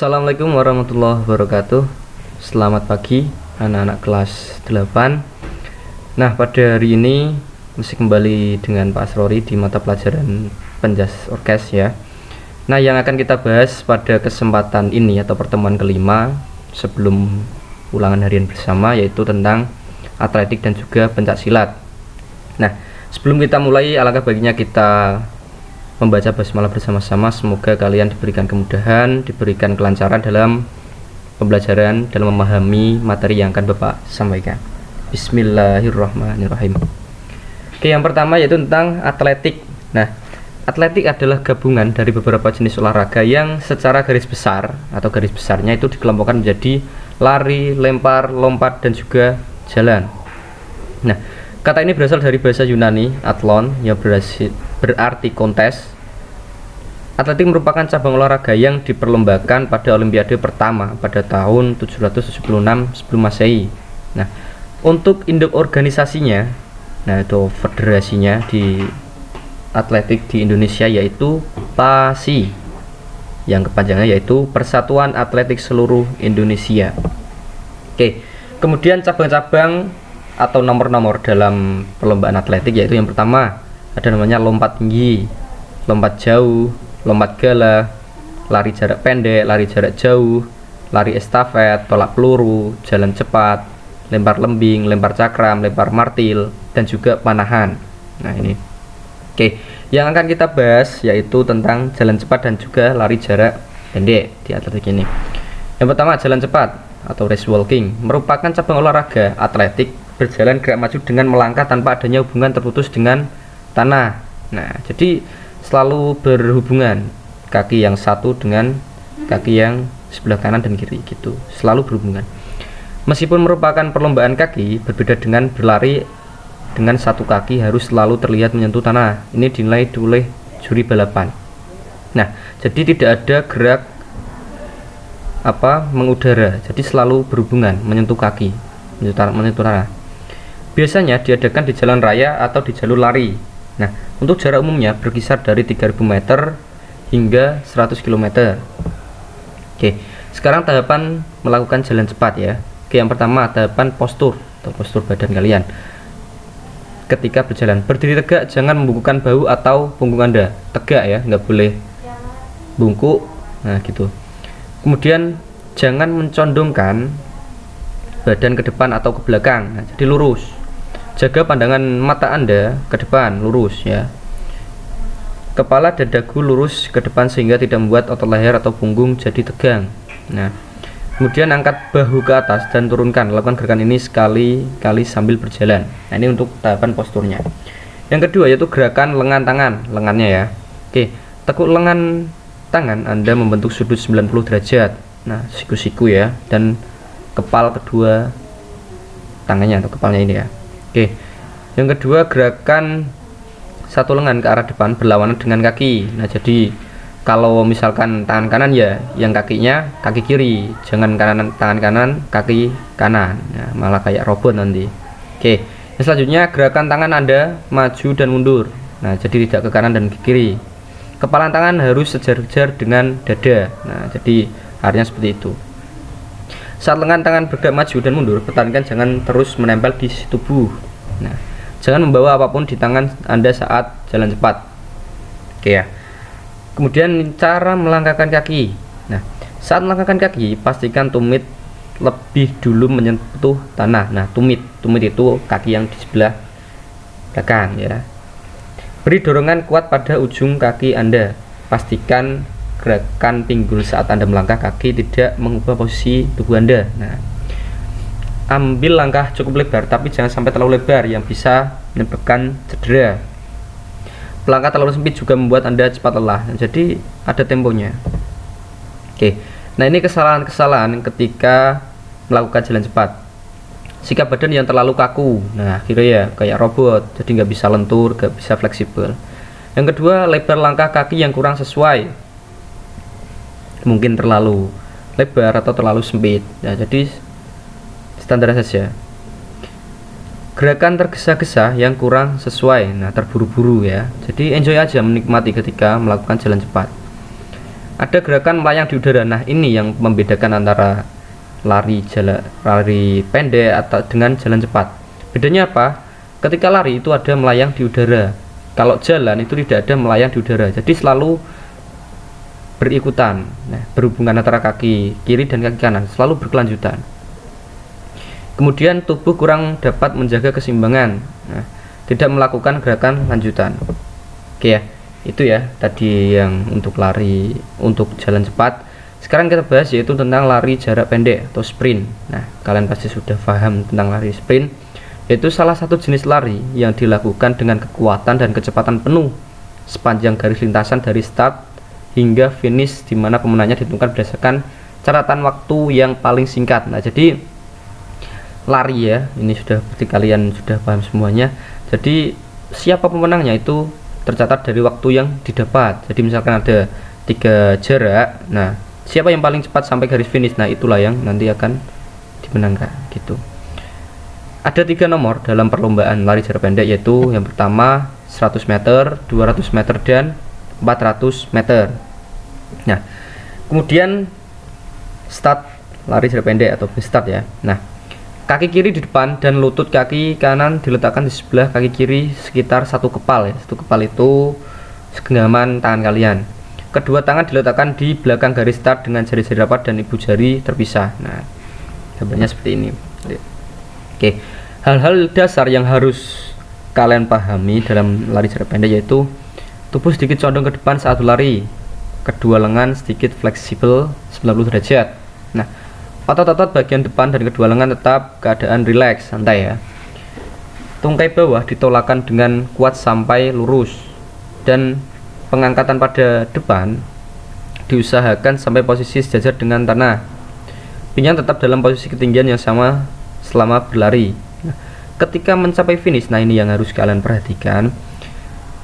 Assalamualaikum warahmatullahi wabarakatuh. Selamat pagi anak-anak kelas 8. Nah, pada hari ini masih kembali dengan Pak Asrori di mata pelajaran penjas orkes ya. Nah, yang akan kita bahas pada kesempatan ini atau pertemuan kelima sebelum ulangan harian bersama yaitu tentang atletik dan juga pencak silat. Nah, sebelum kita mulai, alangkah baiknya kita membaca basmalah bersama-sama. Semoga kalian diberikan kemudahan, diberikan kelancaran dalam pembelajaran, dalam memahami materi yang akan Bapak sampaikan. Bismillahirrahmanirrahim. Oke, yang pertama yaitu tentang atletik. Nah, atletik adalah gabungan dari beberapa jenis olahraga yang secara garis besar atau garis besarnya itu dikelompokkan menjadi lari, lempar, lompat, dan juga jalan. Nah, kata ini berasal dari bahasa Yunani, athlon, yang berarti kontes. Atletik merupakan cabang olahraga yang diperlombakan pada Olimpiade pertama pada tahun 776 sebelum Masehi. Nah, untuk induk organisasinya, nah itu federasinya di atletik di Indonesia yaitu PASI, yang kepanjangannya yaitu Persatuan Atletik Seluruh Indonesia. Oke, kemudian cabang-cabang atau nomor-nomor dalam perlombaan atletik yaitu yang pertama ada namanya lompat tinggi, lompat jauh, lompat gala, lari jarak pendek, lari jarak jauh, lari estafet, tolak peluru, jalan cepat, lempar lembing, lempar cakram, lempar martil, dan juga panahan. Nah ini. Oke, yang akan kita bahas yaitu tentang jalan cepat dan juga lari jarak pendek di atletik ini. Yang pertama, jalan cepat atau race walking merupakan cabang olahraga atletik berjalan gerak maju dengan melangkah tanpa adanya hubungan terputus dengan tanah. Nah, jadi selalu berhubungan kaki yang satu dengan kaki yang sebelah kanan dan kiri gitu, selalu berhubungan. Meskipun merupakan perlombaan kaki, berbeda dengan berlari dengan satu kaki harus selalu terlihat menyentuh tanah. Ini dinilai oleh juri balapan. Nah, jadi tidak ada gerak mengudara, jadi selalu berhubungan menyentuh kaki, menyentuh tanah. Biasanya diadakan di jalan raya atau di jalur lari. Nah, untuk jarak umumnya berkisar dari 3000 meter hingga 100 km. Oke, sekarang tahapan melakukan jalan cepat ya. Oke, yang pertama tahapan postur atau postur badan kalian. Ketika berjalan, berdiri tegak, jangan membungkukkan bahu atau punggung Anda. Tegak ya, nggak boleh bungkuk. Nah, gitu. Kemudian jangan mencondongkan badan ke depan atau ke belakang. Nah, jadi lurus. Jaga pandangan mata Anda ke depan, lurus ya. Kepala dan dagu lurus ke depan sehingga tidak membuat otot leher atau punggung jadi tegang. Nah, kemudian angkat bahu ke atas dan turunkan. Lakukan gerakan ini sekali-kali sambil berjalan. Nah, ini untuk tahapan posturnya. Yang kedua yaitu gerakan lengan tangan, lengannya ya. Oke, tekuk lengan tangan Anda membentuk sudut 90 derajat. Nah, siku-siku ya, dan kepal kedua tangannya atau kepalnya ini ya. Oke, yang kedua gerakan satu lengan ke arah depan berlawanan dengan kaki. Nah, jadi kalau misalkan tangan kanan ya, yang kakinya kaki kiri, jangan tangan kanan kaki kanan. Nah, malah kayak robot nanti. Oke, yang selanjutnya gerakan tangan Anda maju dan mundur. Nah, jadi tidak ke kanan dan ke kiri. Kepala tangan harus sejajar dengan dada. Nah, jadi artinya seperti itu. Saat lengan tangan bergerak maju dan mundur, pertahankan jangan terus menempel di sisi tubuh. Nah, jangan membawa apapun di tangan Anda saat jalan cepat. Oke ya. Kemudian cara melangkahkan kaki. Nah, saat melangkahkan kaki, pastikan tumit lebih dulu menyentuh tanah. Nah, tumit itu kaki yang di sebelah belakang ya. Beri dorongan kuat pada ujung kaki Anda. Pastikan gerakan pinggul saat Anda melangkah, kaki tidak mengubah posisi tubuh Anda. Nah, ambil langkah cukup lebar tapi jangan sampai terlalu lebar yang bisa menyebabkan cedera. Melangkah terlalu sempit juga membuat Anda cepat lelah. Nah, jadi ada temponya. Oke. Nah, ini kesalahan-kesalahan ketika melakukan jalan cepat. Sikap badan yang terlalu kaku. Nah, akhirnya ya kayak robot, jadi nggak bisa lentur, nggak bisa fleksibel. Yang kedua, lebar langkah kaki yang kurang sesuai. Mungkin terlalu lebar atau terlalu sempit. Nah, jadi standar saja. Gerakan tergesa-gesa yang kurang sesuai, nah terburu-buru ya. Jadi enjoy aja menikmati ketika melakukan jalan cepat. ada gerakan melayang di udara. Nah, ini yang membedakan antara lari pendek atau dengan jalan cepat. Bedanya apa? Ketika lari itu ada melayang di udara. Kalau jalan itu tidak ada melayang di udara. Jadi selalu berikutan. Nah, berhubungan antara kaki kiri dan kaki kanan, selalu berkelanjutan. Kemudian tubuh kurang dapat menjaga keseimbangan. Nah, tidak melakukan gerakan lanjutan. Oke ya. Itu ya tadi yang untuk lari untuk jalan cepat. Sekarang kita bahas yaitu tentang lari jarak pendek atau sprint. Nah, kalian pasti sudah paham tentang lari sprint, yaitu salah satu jenis lari yang dilakukan dengan kekuatan dan kecepatan penuh sepanjang garis lintasan dari start hingga finish, di mana pemenangnya ditentukan berdasarkan catatan waktu yang paling singkat. Nah, jadi lari ya, ini sudah berarti kalian sudah paham semuanya. Jadi siapa pemenangnya itu tercatat dari waktu yang didapat. Jadi misalkan ada 3 jarak, nah siapa yang paling cepat sampai garis finish, nah itulah yang nanti akan dimenangkan gitu. Ada 3 nomor dalam perlombaan lari jarak pendek, yaitu yang pertama 100 meter, 200 meter, dan 400 meter. Nah, kemudian start lari jarak pendek atau start ya. Nah, kaki kiri di depan dan lutut kaki kanan diletakkan di sebelah kaki kiri sekitar 1 kepal ya. 1 kepal itu segenggaman tangan kalian. Kedua tangan diletakkan di belakang garis start dengan jari-jari rapat dan ibu jari terpisah. Nah, gambarnya seperti ini. Oke, hal-hal dasar yang harus kalian pahami dalam lari jarak pendek yaitu tubuh sedikit condong ke depan saat berlari, kedua lengan sedikit fleksibel 90 derajat. Nah, otot-otot bagian depan dan kedua lengan tetap keadaan rileks, santai ya. Tungkai bawah ditolakkan dengan kuat sampai lurus, dan pengangkatan pada depan diusahakan sampai posisi sejajar dengan tanah. Pinggang tetap dalam posisi ketinggian yang sama selama berlari. Nah, ketika mencapai finish, nah ini yang harus kalian perhatikan.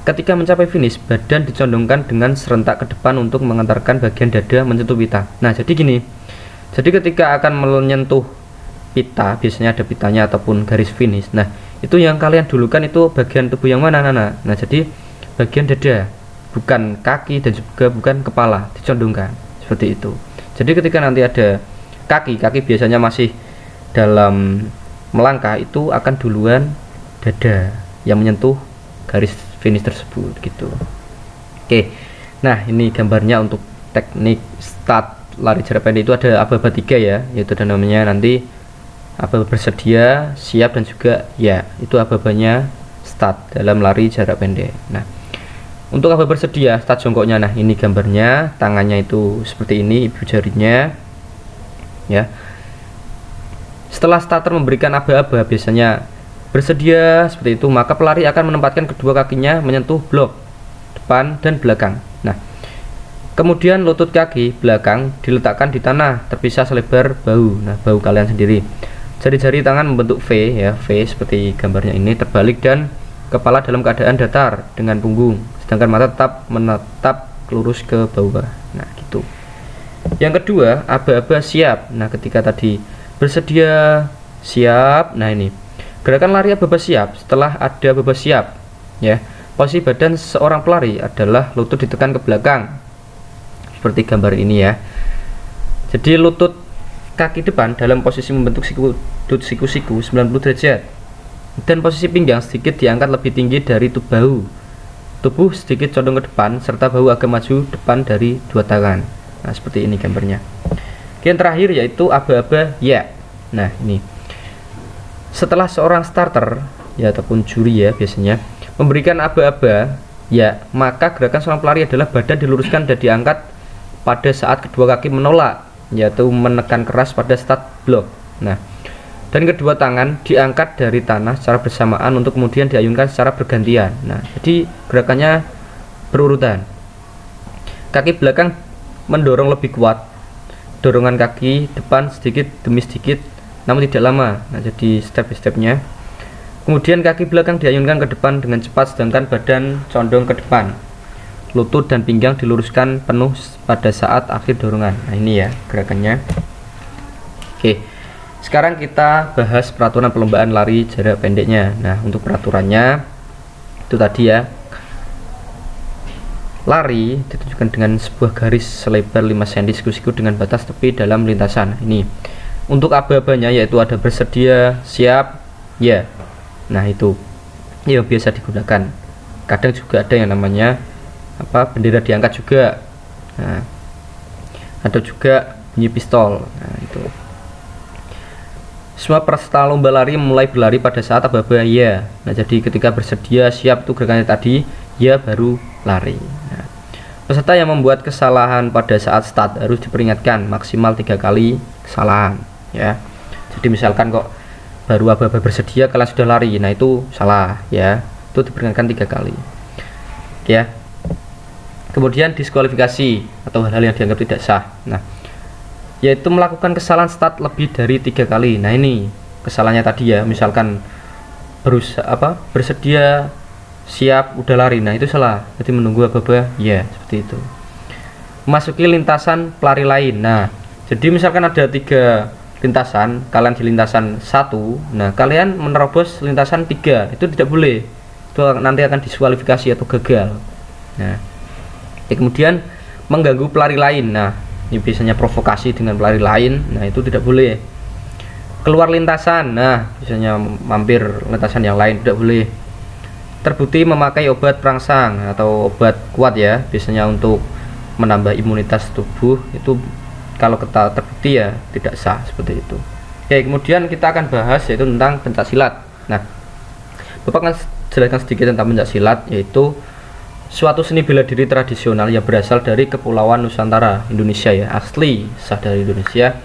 Ketika mencapai finish, badan dicondongkan dengan serentak ke depan untuk mengantarkan bagian dada menyentuh pita. Nah, jadi gini. Jadi ketika akan menyentuh pita, biasanya ada pitanya ataupun garis finish. Nah, itu yang kalian dulukan itu bagian tubuh yang mana, Nana? Nah, jadi bagian dada, bukan kaki dan juga bukan kepala, dicondongkan seperti itu. Jadi ketika nanti ada kaki biasanya masih dalam melangkah, itu akan duluan dada yang menyentuh garis finish tersebut gitu. Oke. Nah, ini gambarnya untuk teknik start lari jarak pendek itu ada aba-aba 3 ya, yaitu ada namanya nanti aba bersedia, siap, dan juga ya, itu aba-abanya start dalam lari jarak pendek. Nah, untuk aba bersedia start jongkoknya, nah ini gambarnya, tangannya itu seperti ini, ibu jarinya ya. Setelah starter memberikan aba-aba biasanya bersedia seperti itu, maka pelari akan menempatkan kedua kakinya menyentuh blok depan dan belakang. Nah, kemudian lutut kaki belakang diletakkan di tanah terpisah selebar bahu. Nah, bahu kalian sendiri. Jari-jari tangan membentuk V ya, V seperti gambarnya ini, terbalik, dan kepala dalam keadaan datar dengan punggung, sedangkan mata tetap menatap lurus ke bawah. Nah, gitu. Yang kedua, aba-aba siap. Nah, ketika tadi bersedia, siap. Nah, ini gerakan lari aba-aba siap. Setelah ada aba-aba siap ya, posisi badan seorang pelari adalah lutut ditekan ke belakang seperti gambar ini ya. Jadi lutut kaki depan dalam posisi membentuk siku-siku 90 derajat, dan posisi pinggang sedikit diangkat lebih tinggi dari bahu. Tubuh sedikit condong ke depan serta bahu agak maju depan dari 2 tangan. Nah, seperti ini gambarnya. Yang terakhir yaitu aba-aba ya. Nah, ini setelah seorang starter ya ataupun juri ya biasanya memberikan aba-aba ya, maka gerakan seorang pelari adalah badan diluruskan dan diangkat pada saat kedua kaki menolak, yaitu menekan keras pada start block. Nah, dan kedua tangan diangkat dari tanah secara bersamaan untuk kemudian diayunkan secara bergantian. Nah, jadi gerakannya berurutan. Kaki belakang mendorong lebih kuat, dorongan kaki depan sedikit demi sedikit namun tidak lama. Nah, jadi step by stepnya. Kemudian kaki belakang diayunkan ke depan dengan cepat, sedangkan badan condong ke depan. Lutut dan pinggang diluruskan penuh pada saat akhir dorongan. Nah, ini ya gerakannya. Oke, sekarang kita bahas peraturan perlombaan lari jarak pendeknya. Nah, untuk peraturannya itu tadi ya, lari ditunjukkan dengan sebuah garis selebar 5 cm siku-siku dengan batas tepi dalam lintasan. Ini untuk aba-abanya yaitu ada bersedia, siap, ya. Nah itu yang biasa digunakan. Kadang juga ada yang namanya bendera diangkat juga. Nah, ada juga bunyi pistol. Nah itu. Semua peserta lomba lari mulai berlari pada saat aba-aba ya. Nah jadi ketika bersedia, siap itu gerakannya tadi, ya baru lari. Nah, peserta yang membuat kesalahan pada saat start harus diperingatkan maksimal 3 kali kesalahan ya. Jadi misalkan kok baru aba-aba bersedia kalian sudah lari, nah itu salah ya, itu diperingatkan 3 kali ya. Kemudian diskualifikasi atau hal-hal yang dianggap tidak sah, nah yaitu melakukan kesalahan start lebih dari 3 kali. Nah ini kesalahannya tadi ya, misalkan bersedia, siap, udah lari, nah itu salah, jadi menunggu aba-aba ya, seperti itu. Memasuki lintasan pelari lain, nah jadi misalkan ada 3 lintasan, kalian di lintasan 1, nah kalian menerobos lintasan 3, itu tidak boleh, itu nanti akan diskualifikasi atau gagal. Nah kemudian mengganggu pelari lain, nah ini biasanya provokasi dengan pelari lain, nah itu tidak boleh. Keluar lintasan, nah biasanya mampir lintasan yang lain, tidak boleh. Terbukti memakai obat perangsang atau obat kuat ya, biasanya untuk menambah imunitas tubuh, itu kalau kita terbukti ya tidak sah, seperti itu. Oke, kemudian kita akan bahas yaitu tentang pencak silat. Nah Bapak akan jelaskan sedikit tentang pencak silat, yaitu suatu seni bela diri tradisional yang berasal dari Kepulauan Nusantara, Indonesia ya, asli sah dari Indonesia.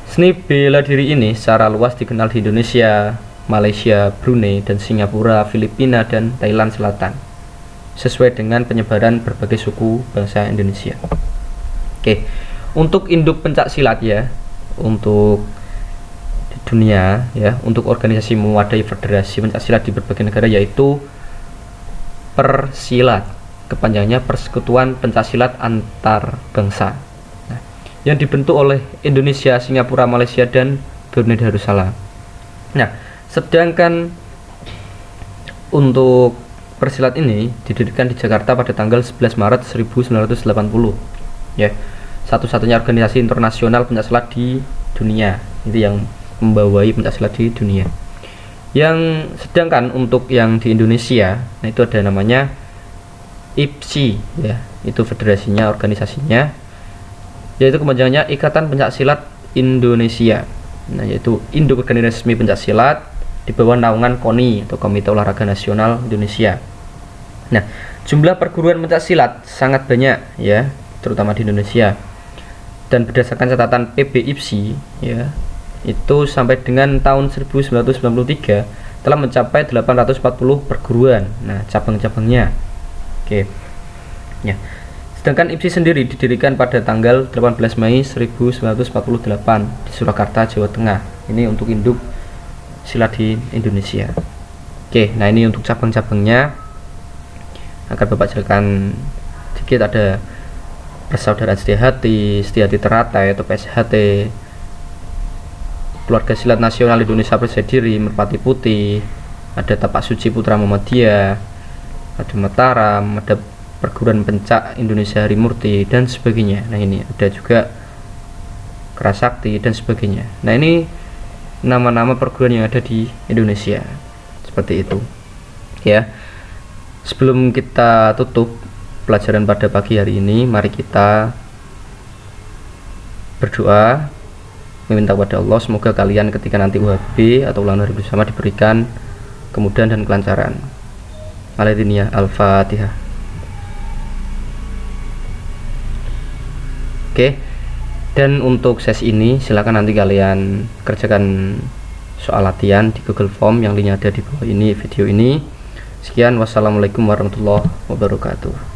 Seni bela diri ini secara luas dikenal di Indonesia, Malaysia, Brunei, dan Singapura, Filipina, dan Thailand Selatan, sesuai dengan penyebaran berbagai suku bangsa Indonesia. Oke, untuk induk pencak silat ya, untuk di dunia ya, untuk organisasi mewadai federasi pencak silat di berbagai negara, yaitu Persilat, kepanjangannya Persekutuan Pencaksilat Antar Bangsa, nah, yang dibentuk oleh Indonesia, Singapura, Malaysia, dan Brunei Darussalam. Nah, sedangkan untuk Persilat ini didirikan di Jakarta pada tanggal 11 Maret 1980 ya, satu-satunya organisasi internasional pencaksilat di dunia, itu yang membawahi pencaksilat di dunia. Yang sedangkan untuk yang di Indonesia, nah itu ada namanya IPSI ya, itu federasinya, organisasinya, yaitu kepanjangannya Ikatan Pencaksilat Indonesia. Nah yaitu induk organisasi resmi pencaksilat di bawah naungan KONI atau Komite Olahraga Nasional Indonesia. Nah jumlah perguruan pencaksilat sangat banyak ya, terutama di Indonesia, dan berdasarkan catatan PB IPSI ya, itu sampai dengan tahun 1993 telah mencapai 840 perguruan, nah cabang-cabangnya. Oke ya, sedangkan IPSI sendiri didirikan pada tanggal 18 Mei 1948 di Surakarta, Jawa Tengah. Ini untuk induk silat di Indonesia. Oke, nah ini untuk cabang-cabangnya akan Bapak jelaskan sedikit. Ada Persaudaraan Setia-Hati Teratai atau PSHT, Keluarga Silat Nasional Indonesia Percaya Diri, Merpati Putih, ada Tapak Suci Putra Muhammadiyah, ada Mataram, ada Perguruan Pencak Indonesia Harimurti, dan sebagainya. Nah ini ada juga Kerasakti dan sebagainya. Nah ini nama-nama perguruan yang ada di Indonesia, seperti itu ya. Sebelum kita tutup pelajaran pada pagi hari ini, mari kita berdoa meminta kepada Allah semoga kalian ketika nanti UHB atau ulangan hari bersama diberikan kemudahan dan kelancaran. Al-Diniyah, Al-Fatihah. Oke, dan untuk sesi ini silakan nanti kalian kerjakan soal latihan di Google Form yang linknya ada di bawah ini video ini. Sekian, wassalamualaikum warahmatullahi wabarakatuh.